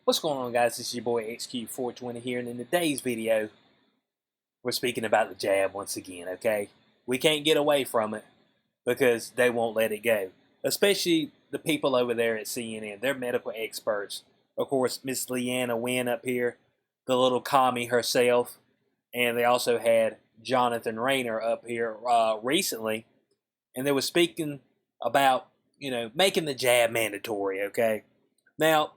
What's going on, guys? This is your boy XQ420 here, and in today's video, we're speaking about the jab once again, okay? We can't get away from it because they won't let it go, especially the people over there at CNN. They're medical experts. Of course, Miss Leanna Wynn up here, the little commie herself, and they also had Jonathan Rayner up here recently, and they were speaking about, making the jab mandatory, okay? Now,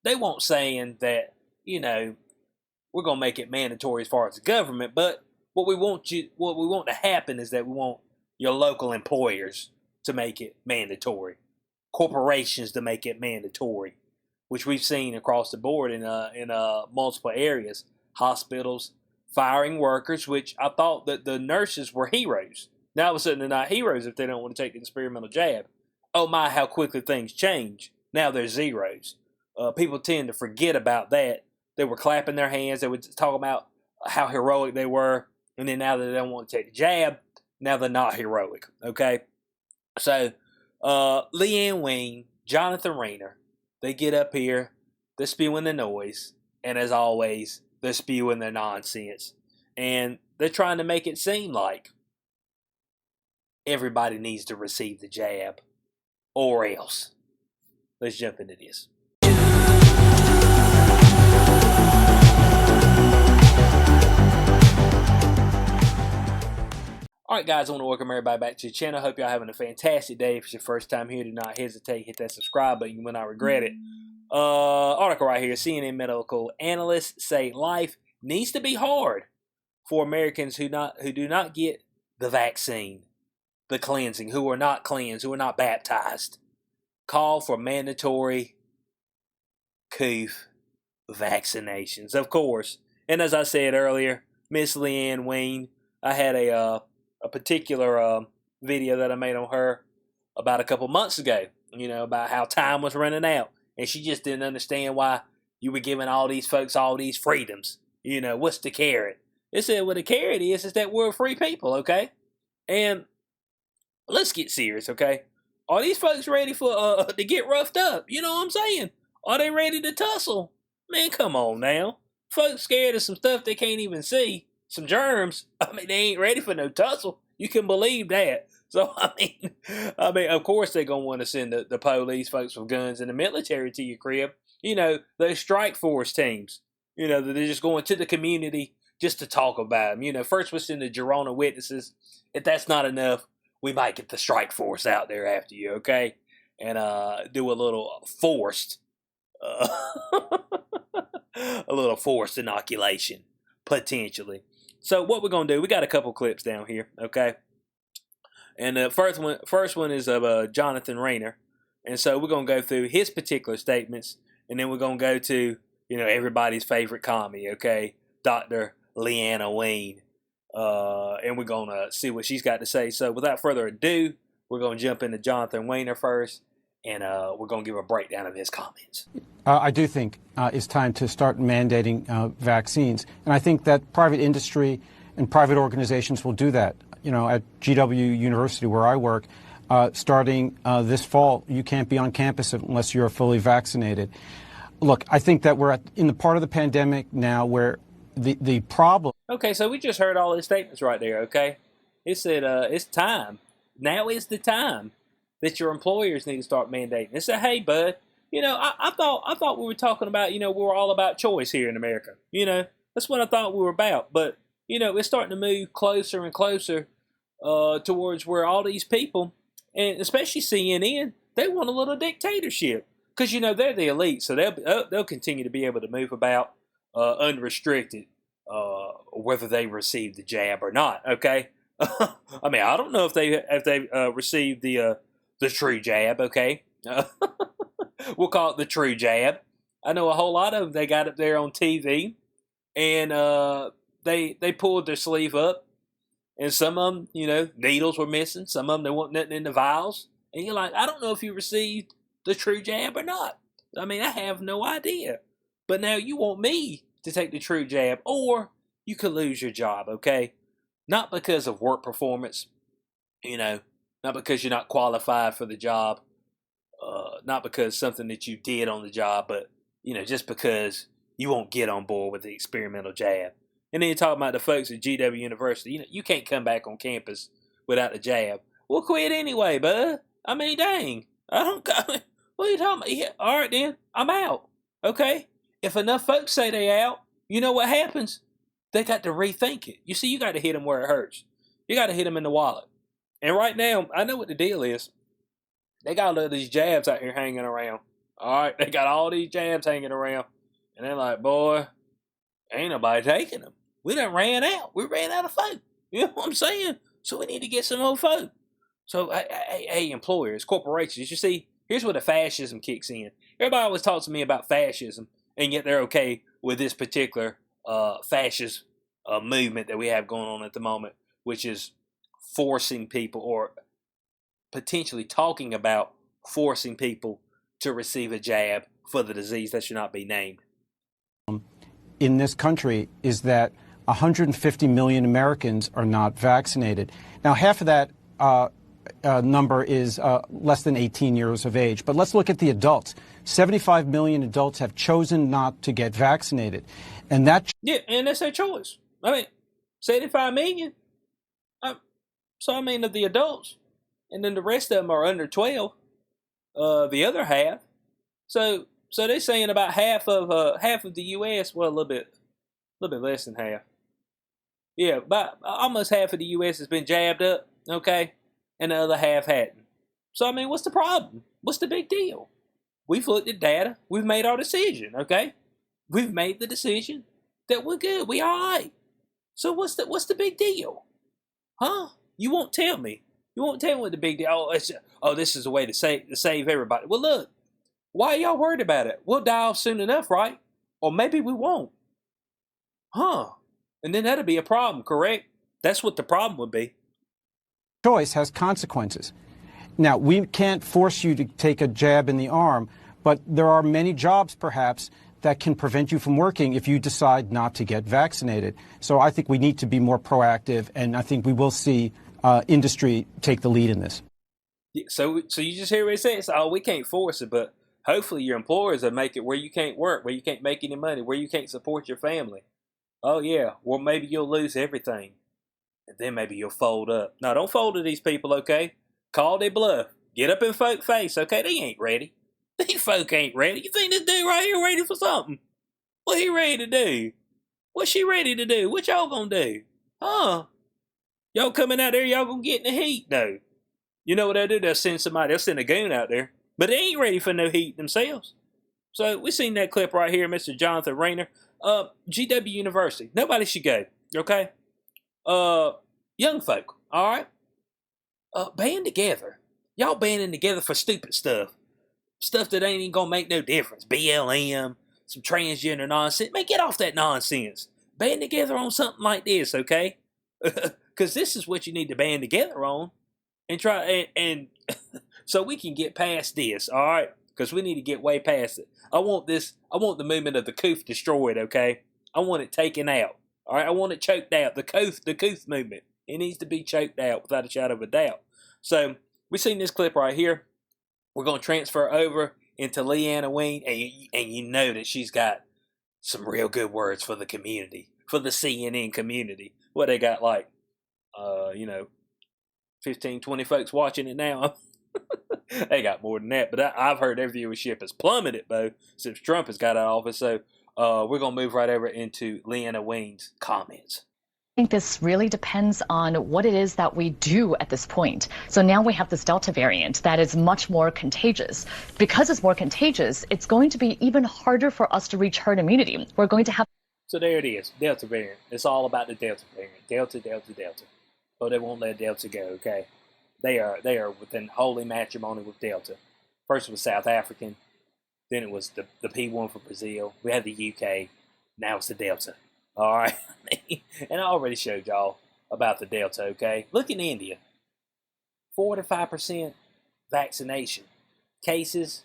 they weren't saying that, we're gonna make it mandatory as far as the government, but what we want to happen is that we want your local employers to make it mandatory, corporations to make it mandatory, which we've seen across the board in multiple areas, hospitals firing workers, which I thought that the nurses were heroes. Now all of a sudden they're not heroes if they don't want to take the experimental jab. Oh my, how quickly things change. Now they're zeros. People tend to forget about that. They were clapping their hands. They were talking about how heroic they were. And then now that they don't want to take the jab, now they're not heroic. Okay? So, Leanne Wayne, Jonathan Rayner, they get up here. They're spewing the noise. And as always, they're spewing their nonsense. And they're trying to make it seem like everybody needs to receive the jab. Or else. Let's jump into this. Alright guys, I want to welcome everybody back to the channel. Hope y'all having a fantastic day. If it's your first time here, do not hesitate. Hit that subscribe button. You will not regret it. Article right here. CNN medical analysts say life needs to be hard for Americans who do not get the vaccine. The cleansing. Who are not cleansed. Who are not baptized. Call for mandatory vaccinations. Of course. And as I said earlier, Miss Leanne Wayne, I had a particular video that I made on her about a couple months ago, about how time was running out. And she just didn't understand why you were giving all these folks all these freedoms. What's the carrot? They said, well, the carrot is that we're free people, okay? And let's get serious, okay? Are these folks ready for to get roughed up? You know what I'm saying? Are they ready to tussle? Man, come on now. Folks scared of some stuff they can't even see. Some germs. I mean, they ain't ready for no tussle. You can believe that. So, I mean, of course they're going to want to send the police, folks with guns, and the military to your crib. Those strike force teams. They're just going to the community just to talk about them. First we'll send the Girona witnesses. If that's not enough, we might get the strike force out there after you, okay? And do a little forced, inoculation, potentially. So what we're going to do, we got a couple clips down here, okay? And the first one is of Jonathan Rayner. And so we're going to go through his particular statements, and then we're going to go to, everybody's favorite commie, okay? Dr. Leanna Wayne. And we're going to see what she's got to say. So without further ado, we're going to jump into Jonathan Wayner first, and we're going to give a breakdown of his comments. I do think it's time to start mandating vaccines. And I think that private industry and private organizations will do that. At GW University, where I work, starting this fall, you can't be on campus unless you're fully vaccinated. Look, I think that we're in the part of the pandemic now where the problem... Okay, so we just heard all his statements right there, okay? It said it's time. Now is the time that your employers need to start mandating. They said, hey, bud, I thought we were talking about, we were all about choice here in America. That's what I thought we were about. But, it's starting to move closer and closer towards where all these people, and especially CNN, they want a little dictatorship. Because, they're the elite, so they'll continue to be able to move about unrestricted, whether they receive the jab or not, okay? I mean, I don't know if they received the true jab, okay? We'll call it the true jab. I know a whole lot of them, they got up there on TV, and they pulled their sleeve up, and some of them, needles were missing. Some of them, there wasn't nothing in the vials. And you're like, I don't know if you received the true jab or not. I mean, I have no idea. But now you want me to take the true jab, or you could lose your job, okay? Not because of work performance, not because you're not qualified for the job, not because something that you did on the job, but just because you won't get on board with the experimental jab. And then you're talking about the folks at GW University. You can't come back on campus without the jab. We'll quit anyway, bud. I mean, dang. I don't go. What are you talking about? Yeah, all right, then. I'm out. Okay? If enough folks say they out, you know what happens? They got to rethink it. You see, you got to hit them where it hurts. You got to hit them in the wallet. And right now, I know what the deal is. They got all of these jabs out here hanging around. All right? They got all these jabs hanging around. And they're like, boy, ain't nobody taking them. We done ran out. We ran out of folk. You know what I'm saying? So we need to get some more folk. So, hey, employers, corporations, you see, here's where the fascism kicks in. Everybody always talks to me about fascism, and yet they're okay with this particular fascist movement that we have going on at the moment, which is forcing people, or potentially talking about forcing people to receive a jab for the disease that should not be named. In this country is that 150 million Americans are not vaccinated. Now, half of that number is less than 18 years of age. But let's look at the adults. 75 million adults have chosen not to get vaccinated. And that... Yeah, and that's their choice. I mean, 75 million. So, I mean, of the adults. And then the rest of them are under 12. The other half. So they're saying about half of the U.S., well, a little bit less than half. Yeah, about almost half of the U.S. has been jabbed up, okay, and the other half hadn't. So, I mean, what's the problem? What's the big deal? We've looked at data. We've made our decision, okay? We've made the decision that we're good. We all right. So what's the big deal? Huh? You won't tell me. You won't tell me what the big deal. This is a way to save everybody. Well, look, why are y'all worried about it? We'll die off soon enough, right? Or maybe we won't. Huh? And then that'd be a problem, correct? That's what the problem would be. Choice has consequences. Now, we can't force you to take a jab in the arm, but there are many jobs, perhaps, that can prevent you from working if you decide not to get vaccinated. So I think we need to be more proactive, and I think we will see industry take the lead in this. So you just hear what it says? Oh, we can't force it, but hopefully your employers will make it where you can't work, where you can't make any money, where you can't support your family. Oh, yeah, well, maybe you'll lose everything, and then maybe you'll fold up. No, don't fold to these people, okay? Call their bluff. Get up in folk face, okay? They ain't ready. These folk ain't ready. You think this dude right here ready for something? What he ready to do? What's she ready to do? What y'all gonna do? Huh? Y'all coming out there, y'all gonna get in the heat, though. You know what they'll do? They'll send a goon out there. But they ain't ready for no heat themselves. So we seen that clip right here, Mr. Jonathan Rayner. GW University. Nobody should go, okay? Young folk, all right? Band together. Y'all banding together for stupid stuff. Stuff that ain't even gonna make no difference. BLM, some transgender nonsense. Man, get off that nonsense. Band together on something like this, okay? Because this is what you need to band together on. And try and so we can get past this, all right? Because we need to get way past it. I want the movement of the Cooth destroyed, okay? I want it taken out, all right? I want it choked out. The Cooth movement. It needs to be choked out without a shadow of a doubt. So we've seen this clip right here. We're going to transfer over into Leanna Ween, and you know that she's got some real good words for the community, for the CNN community. What they got, like, 15, 20 folks watching it now. They got more than that, but I've heard their viewership has plummeted, though, since Trump has got out of office. So we're going to move right over into Leanna Ween's comments. I think this really depends on what it is that we do at this point. So now we have this Delta variant that is much more contagious. Because it's more contagious, it's going to be even harder for us to reach herd immunity. We're going to have... So there it is, Delta variant. It's all about the Delta variant. Delta, Delta, Delta. Oh, they won't let Delta go, okay? They are within holy matrimony with Delta. First it was South African. Then it was the P1 for Brazil. We had the UK. Now it's the Delta. All right, and I already showed y'all about the Delta, okay? Look in India, 45% vaccination. Cases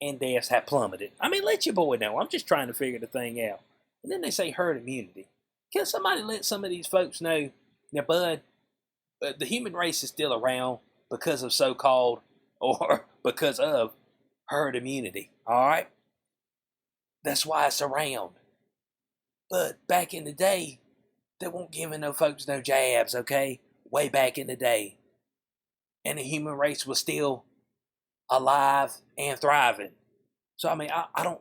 and deaths have plummeted. I mean, let your boy know. I'm just trying to figure the thing out. And then they say herd immunity. Can somebody let some of these folks know, now, bud, the human race is still around because of so-called, or because of herd immunity, all right? That's why it's around. But back in the day, they weren't giving no folks no jabs, okay? Way back in the day. And the human race was still alive and thriving. So I mean, I don't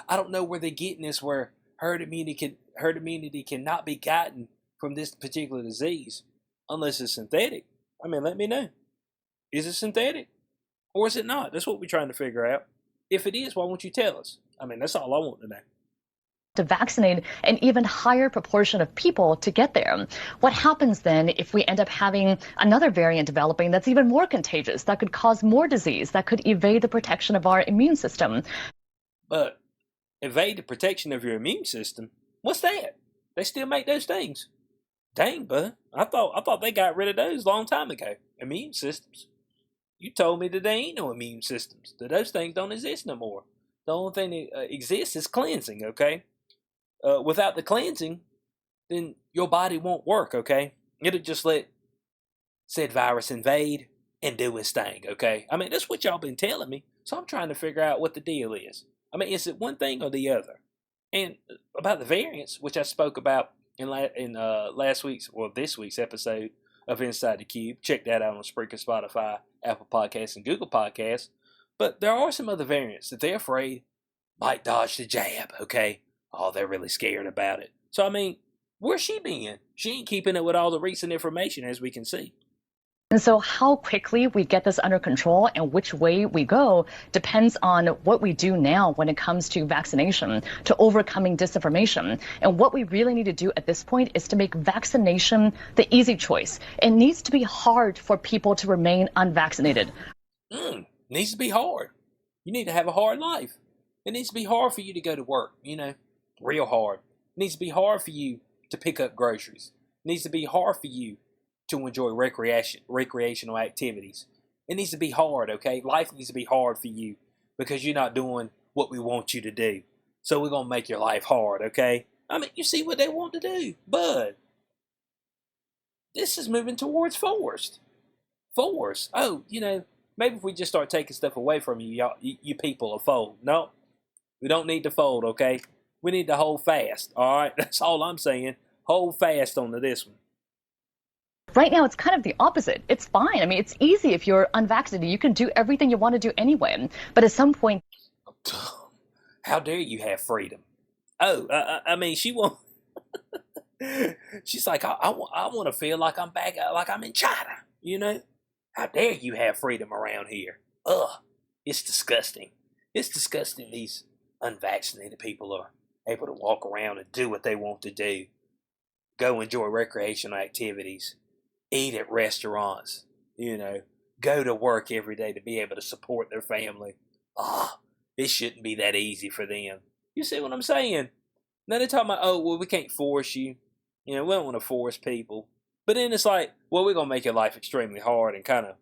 I don't know where they're getting this where herd immunity cannot be gotten from this particular disease unless it's synthetic. I mean, let me know. Is it synthetic or is it not? That's what we're trying to figure out. If it is, why won't you tell us? I mean, that's all I want to know. To vaccinate an even higher proportion of people to get there. What happens then if we end up having another variant developing that's even more contagious, that could cause more disease, that could evade the protection of our immune system? But evade the protection of your immune system? What's that? They still make those things. Dang, bud. I thought they got rid of those a long time ago. Immune systems. You told me that there ain't no immune systems. That those things don't exist no more. The only thing that exists is cleansing, okay? Without the cleansing, then your body won't work, okay? It'll just let said virus invade and do its thing, okay? I mean, that's what y'all been telling me. So I'm trying to figure out what the deal is. I mean, is it one thing or the other? And about the variants, which I spoke about in last week's, or this week's episode of Inside the Cube. Check that out on Spreaker, Spotify, Apple Podcasts, and Google Podcasts. But there are some other variants that they're afraid might dodge the jab, okay? Oh, they're really scared about it. So, I mean, where's she been? She ain't keeping up with all the recent information, as we can see. And so how quickly we get this under control and which way we go depends on what we do now when it comes to vaccination, to overcoming disinformation. And what we really need to do at this point is to make vaccination the easy choice. It needs to be hard for people to remain unvaccinated. Needs to be hard. You need to have a hard life. It needs to be hard for you to go to work, real hard. It needs to be hard for you to pick up groceries. It needs to be hard for you to enjoy recreational activities. It needs to be hard, okay? Life needs to be hard for you because you're not doing what we want you to do. So we're going to make your life hard, okay? I mean, you see what they want to do, bud. This is moving towards forced. Force. Oh, maybe if we just start taking stuff away from you, you people will fold. No, we don't need to fold, okay? We need to hold fast, all right? That's all I'm saying. Hold fast on to this one. Right now, it's kind of the opposite. It's fine. I mean, it's easy if you're unvaccinated. You can do everything you want to do anyway. But at some point... How dare you have freedom? Oh, I mean, she won't... She's like, I want to feel like I'm back, like I'm in China, How dare you have freedom around here? Ugh, it's disgusting. It's disgusting these unvaccinated people are able to walk around and do what they want to do. Go enjoy recreational activities. Eat at restaurants, go to work every day to be able to support their family. It shouldn't be that easy for them. You see what I'm saying? Now they're talking about, oh, well, we can't force you. We don't want to force people. But then it's like, well, we're going to make your life extremely hard and kind of,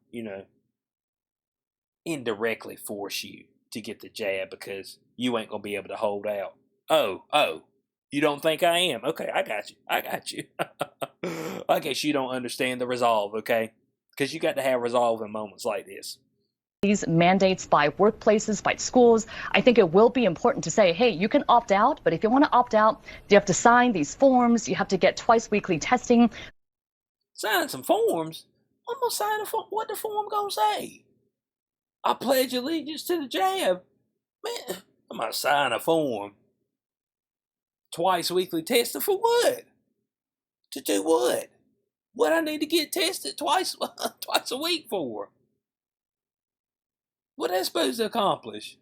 indirectly force you to get the jab because you ain't going to be able to hold out. Oh. You don't think I am? Okay, I got you. I guess you don't understand the resolve, okay? Because you got to have resolve in moments like this. These mandates by workplaces, by schools, I think it will be important to say, hey, you can opt out, but if you want to opt out, you have to sign these forms. You have to get twice weekly testing. Sign some forms? I'm going to sign a form. What the form going to say? I pledge allegiance to the jab. Man, I'm going to sign a form. Twice weekly testing for what? To do what? What I need to get tested twice a week for? What that supposed to accomplish?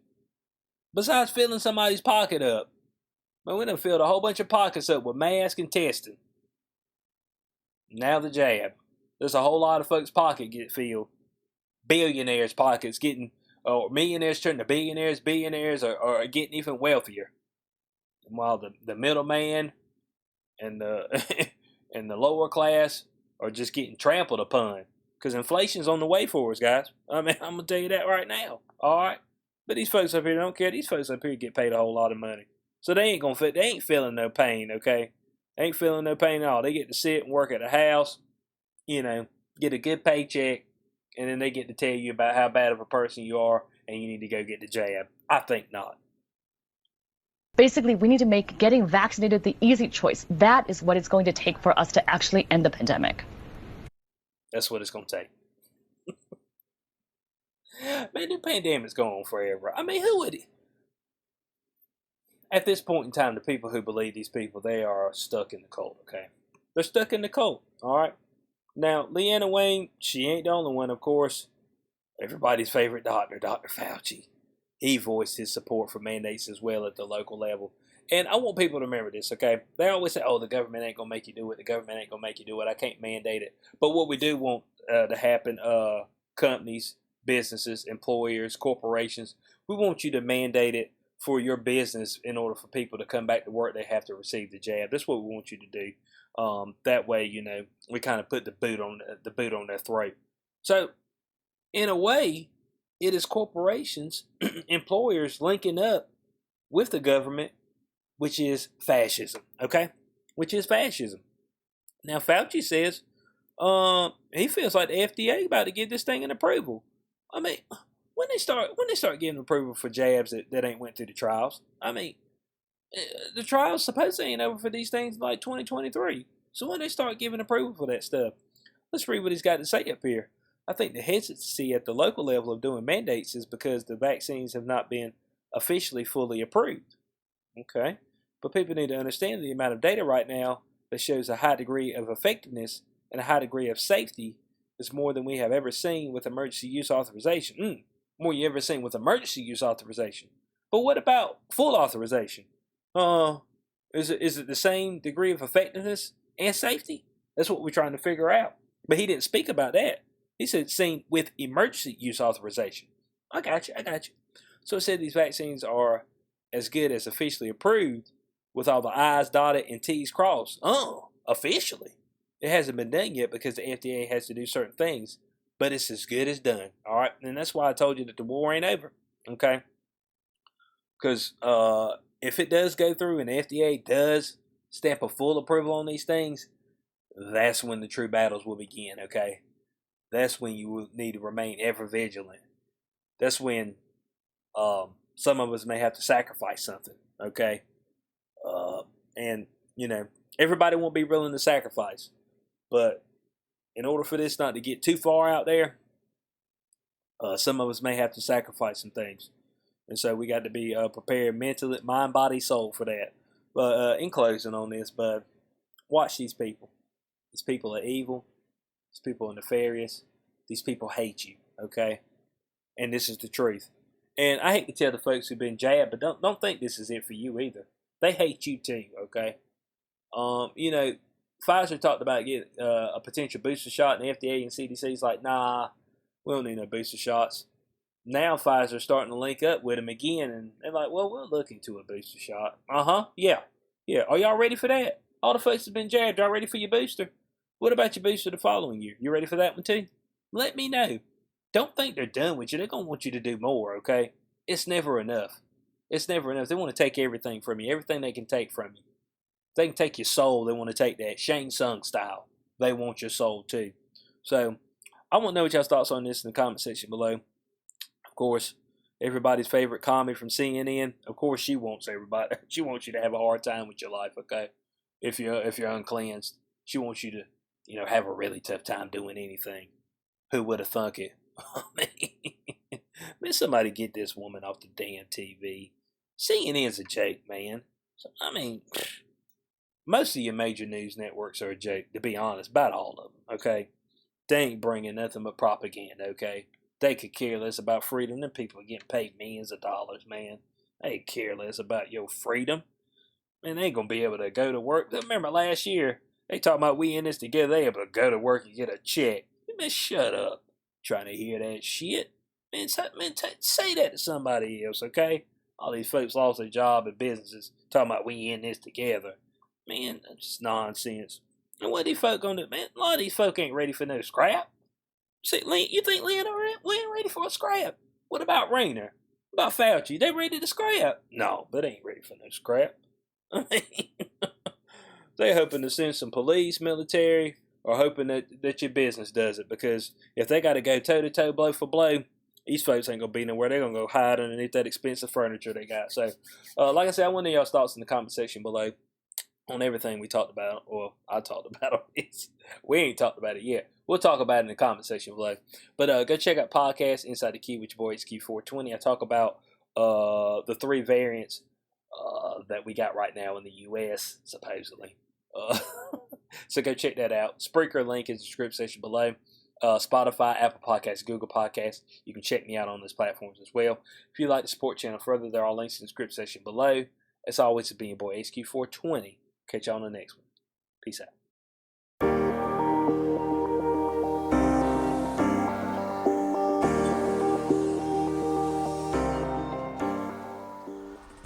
Besides filling somebody's pocket up. Man, we done filled a whole bunch of pockets up with masks and testing. Now the jab. There's a whole lot of folks' pocket get filled. Billionaires' pockets getting, or millionaires turning to billionaires are getting even wealthier. While the middleman and the and the lower class are just getting trampled upon. Because inflation's on the way for us, guys. I mean, I'm going to tell you that right now. All right? But these folks up here don't care. These folks up here get paid a whole lot of money. So they ain't feeling no pain, okay? They ain't feeling no pain at all. They get to sit and work at a house, get a good paycheck, and then they get to tell you about how bad of a person you are and you need to go get the jab. I think not. Basically, we need to make getting vaccinated the easy choice. That is what it's going to take for us to actually end the pandemic. That's what it's going to take. Man, the pandemic's going on forever. I mean, who would... At this point in time, the people who believe these people, they are stuck in the cult, okay? They're stuck in the cult, all right? Now, Leanna Wayne, she ain't the only one, of course. Everybody's favorite doctor, Dr. Fauci. He voiced his support for mandates as well at the local level. And I want people to remember this, okay? They always say, oh, the government ain't going to make you do it. The government ain't going to make you do it. I can't mandate it. But what we do want to happen, companies, businesses, employers, corporations, we want you to mandate it for your business. In order for people to come back to work, they have to receive the jab. That's what we want you to do. That way, you know, we kind of put the boot on their throat. So, in a way, it is corporations, employers linking up with the government, which is fascism. Okay, which is fascism. Now, Fauci says he feels like the FDA about to give this thing an approval. I mean, when they start giving approval for jabs that ain't went through the trials, I mean, the trials supposedly ain't over for these things like 2023. So when they start giving approval for that stuff, let's read what he's got to say up here. I think the hesitancy at the local level of doing mandates is because the vaccines have not been officially fully approved. Okay, but people need to understand the amount of data right now that shows a high degree of effectiveness and a high degree of safety is more than we have ever seen with emergency use authorization. More you ever seen with emergency use authorization. But what about full authorization? Is it the same degree of effectiveness and safety? That's what we're trying to figure out. But he didn't speak about that. He said seen with emergency use authorization. I got you. So it said these vaccines are as good as officially approved with all the I's dotted and T's crossed. Officially. It hasn't been done yet because the FDA has to do certain things. But it's as good as done. All right. And that's why I told you that the war ain't over. Okay. Because if it does go through and the FDA does stamp a full approval on these things, that's when the true battles will begin. Okay. That's when you will need to remain ever vigilant. That's when some of us may have to sacrifice something. Okay. And, you know, everybody won't be willing to sacrifice. But in order for this not to get too far out there, some of us may have to sacrifice some things. And so we got to be prepared mentally, mind, body, soul for that. But in closing on this, but watch these people. These people are evil. These people are nefarious. These people hate you, okay? And this is the truth. And I hate to tell the folks who've been jabbed, but don't think this is it for you either. They hate you too, okay? You know, Pfizer talked about getting a potential booster shot, and the FDA and CDC's like, nah, we don't need no booster shots. Now Pfizer's starting to link up with them again, and they're like, well, we'll look into a booster shot. Yeah. Are y'all ready for that? All the folks have been jabbed. Y'all ready for your booster? What about your booster the following year? You ready for that one too? Let me know. Don't think they're done with you. They're going to want you to do more, okay? It's never enough. It's never enough. They want to take everything from you, everything they can take from you. They can take your soul. They want to take that Shang Tsung style. They want your soul too. So I want to know what y'all's thoughts on this in the comment section below. Of course, everybody's favorite commie from CNN. Of course, she wants everybody. She wants you to have a hard time with your life, okay? If you're uncleansed, she wants you to, you know, have a really tough time doing anything. Who would have thunk it? Man, somebody get this woman off the damn TV. CNN's a joke, man. So, I mean, most of your major news networks are a joke, to be honest, about all of them, okay? They ain't bringing nothing but propaganda, okay? They could care less about freedom. Them people are getting paid millions of dollars, man. They care less about your freedom. Man, they ain't going to be able to go to work. Remember last year, they talking about we in this together. They able to go to work and get a check. Man, shut up. Trying to hear that shit. Man, say that to somebody else, okay? All these folks lost their job and businesses talking about we in this together. Man, that's just nonsense. And what these folk gonna do? Man, a lot of these folk ain't ready for no scrap. See, you think we ain't ready for a scrap? What about Rayner? What about Fauci? They ready to scrap? No, but they ain't ready for no scrap. I mean, they're hoping to send some police, military, or hoping that your business does it. Because if they got to go toe-to-toe, blow for blow these folks ain't gonna be nowhere. They're gonna go hide underneath that expensive furniture they got. So, like I said, I want to know y'all's thoughts in the comment section below on everything we talked about, or I talked about on this. We ain't talked about it yet. We'll talk about it in the comment section below. But go check out podcast Inside the Key with your boy HQ420. I talk about the 3 variants that we got right now in the U.S. supposedly. So go check that out. Spreaker link in the description section below. Spotify, Apple Podcasts, Google Podcasts. You can check me out on those platforms as well. If you'd like to support the channel further, there are links in the description section below. As always, it's been your boy HQ420. Catch y'all on the next one. Peace out.